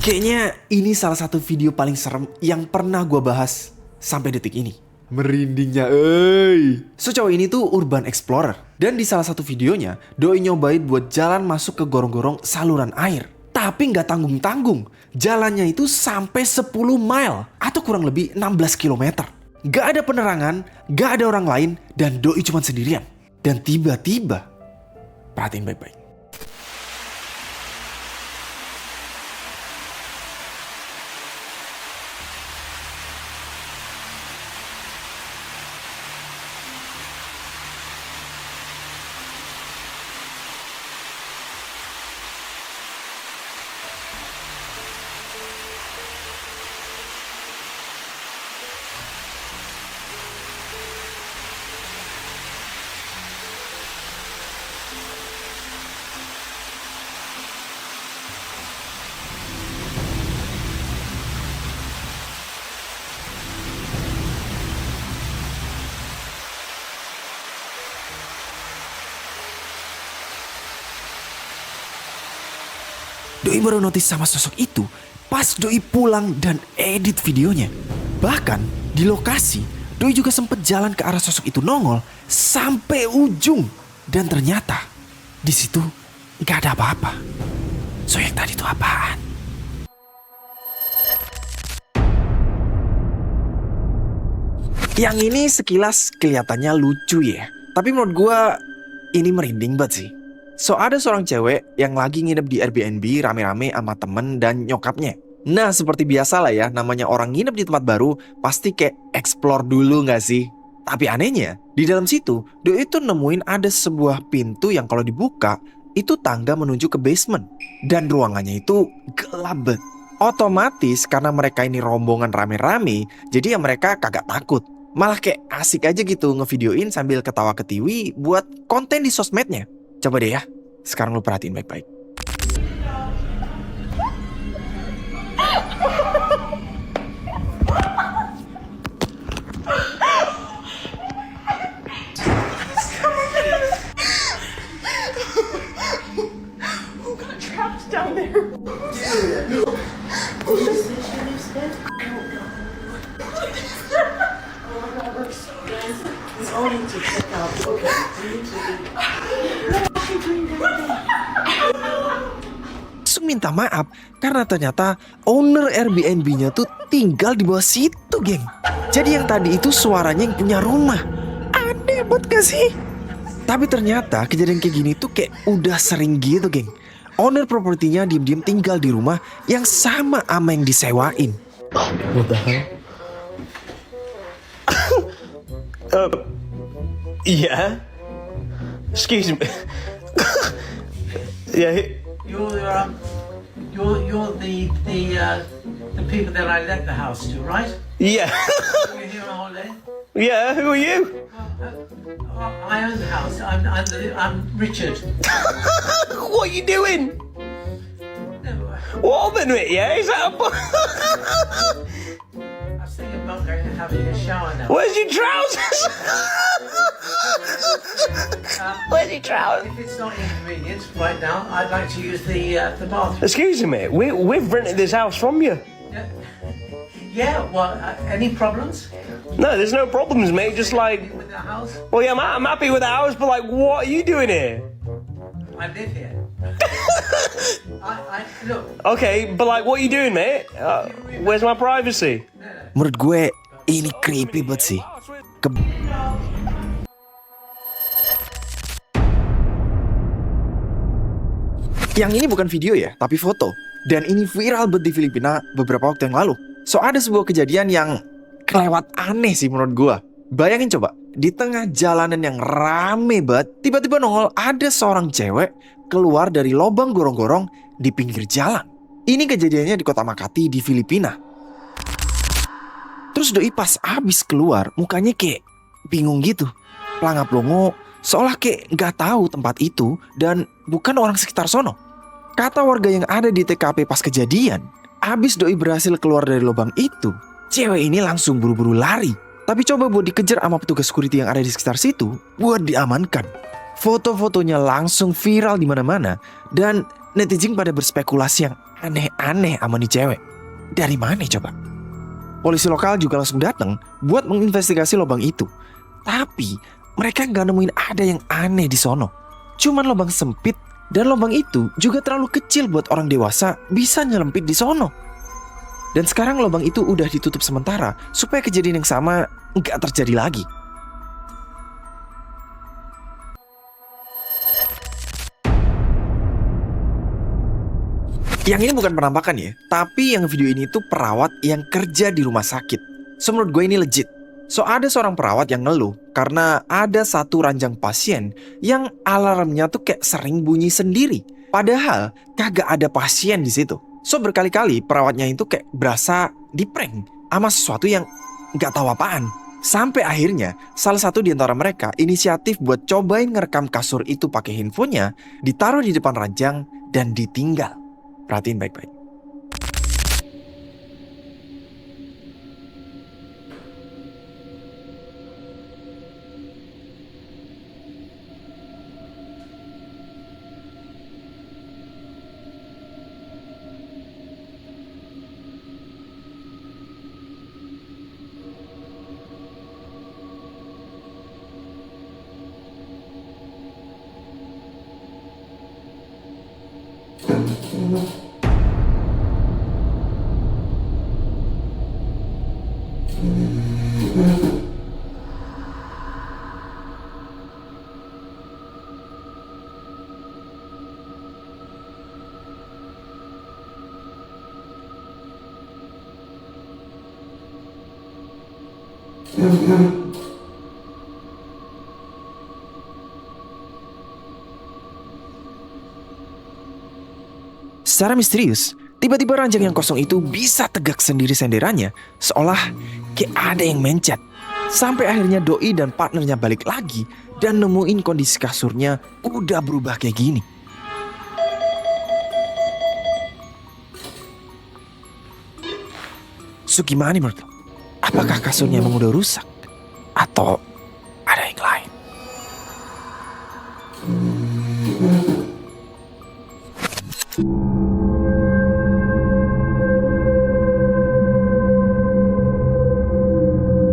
Kayaknya ini salah satu video paling serem yang pernah gue bahas sampai detik ini. Merindingnya, So cowok ini tuh urban explorer. Dan di salah satu videonya, doi nyobain buat jalan masuk ke gorong-gorong saluran air. Tapi nggak tanggung-tanggung. Jalannya itu sampai 10 mile atau kurang lebih 16 km. Gak ada penerangan, gak ada orang lain, dan doi cuma sendirian. Dan tiba-tiba, perhatiin baik-baik. Doi baru notice sama sosok itu pas Doi pulang dan edit videonya. Bahkan di lokasi, Doi juga sempet jalan ke arah sosok itu nongol sampai ujung. Dan ternyata di situ gak ada apa-apa. So yang tadi itu apaan? Yang ini sekilas kelihatannya lucu ya. Tapi menurut gue ini merinding banget sih. So ada seorang cewek yang lagi nginep di Airbnb rame-rame sama temen dan nyokapnya. Nah seperti biasa lah ya, namanya orang nginep di tempat baru pasti kayak explore dulu gak sih? Tapi anehnya, di dalam situ Doi itu nemuin ada sebuah pintu yang kalau dibuka itu tangga menuju ke basement. Dan ruangannya itu gelap banget. Otomatis karena mereka ini rombongan rame-rame, jadi ya mereka kagak takut. Malah kayak asik aja gitu ngevideoin sambil ketawa ketiwi buat konten di sosmednya. Coba deh ya, sekarang lu perhatiin baik-baik. Langsung minta maaf karena ternyata owner Airbnb-nya tuh tinggal di bawah situ, geng. Jadi yang tadi itu suaranya yang punya rumah. Aneh banget gak sih? Tapi ternyata kejadian kayak gini tuh kayak udah sering gitu, geng. Owner propertinya diem-diem tinggal di rumah yang sama ama yang disewain. What the hell? Yeah. Excuse me. Yeah. You're the people that I let the house to, right? Yeah. You're here on holiday. Yeah. Who are you? I own the house. I'm Richard. What are you doing? No, What oven it? Yeah. Is that a? I was thinking about going and having a shower now. Where's your trousers? Where's your trousers? If it's not inconvenient right now, I'd like to use the bathroom. Excuse me. We've rented this house from you. Yeah. Well, any problems No, there's no problems, mate. Just like, with the house? well, yeah, I'm happy with the house, but like, what are you doing here? I live here. I look. Okay, but like, what are you doing, mate? Where's my privacy? Menurut gue ini creepy banget sih. Yang ini bukan video ya, tapi foto. Dan ini viral banget di Filipina beberapa waktu yang lalu. So ada sebuah kejadian yang kelewat aneh sih menurut gua. Bayangin coba, di tengah jalanan yang rame banget, tiba-tiba nongol ada seorang cewek keluar dari lubang gorong-gorong di pinggir jalan. Ini kejadiannya di kota Makati di Filipina. Terus Doi pas abis keluar, mukanya kayak bingung gitu. Pelangap-longo, seolah kayak gak tahu tempat itu dan bukan orang sekitar sono. Kata warga yang ada di TKP pas kejadian, abis Doi berhasil keluar dari lubang itu, cewek ini langsung buru-buru lari. Tapi coba buat dikejar sama petugas security yang ada di sekitar situ buat diamankan. Foto-fotonya langsung viral di mana-mana dan Netizen pada berspekulasi yang aneh-aneh sama nih cewek. Dari mana coba? Polisi lokal juga langsung datang buat menginvestigasi lubang itu. Tapi mereka nggak nemuin ada yang aneh di sono. Cuman lubang sempit dan lubang itu juga terlalu kecil buat orang dewasa bisa nyelempit di sono. Dan sekarang lubang itu udah ditutup sementara supaya kejadian yang sama nggak terjadi lagi. Yang ini bukan penampakan ya, tapi yang video ini tuh perawat yang kerja di rumah sakit. So menurut gue ini legit. So ada seorang perawat yang ngeluh karena ada satu ranjang pasien yang alarmnya tuh kayak sering bunyi sendiri. Padahal kagak ada pasien di situ. So berkali-kali perawatnya itu kayak berasa di-prank sama sesuatu yang nggak tahu apaan. Sampai akhirnya salah satu di antara mereka inisiatif buat cobain ngerekam kasur itu pakai handphonenya, ditaruh di depan ranjang dan ditinggal. Perhatiin baik-baik. Secara misterius, tiba-tiba ranjang yang kosong itu bisa tegak sendiri senderannya, seolah kayak ada yang mencet. Sampai akhirnya Doi dan partnernya balik lagi dan nemuin kondisi kasurnya udah berubah kayak gini. So gimana menurut lo? Apakah kasurnya emang udah rusak? Atau ada yang lain?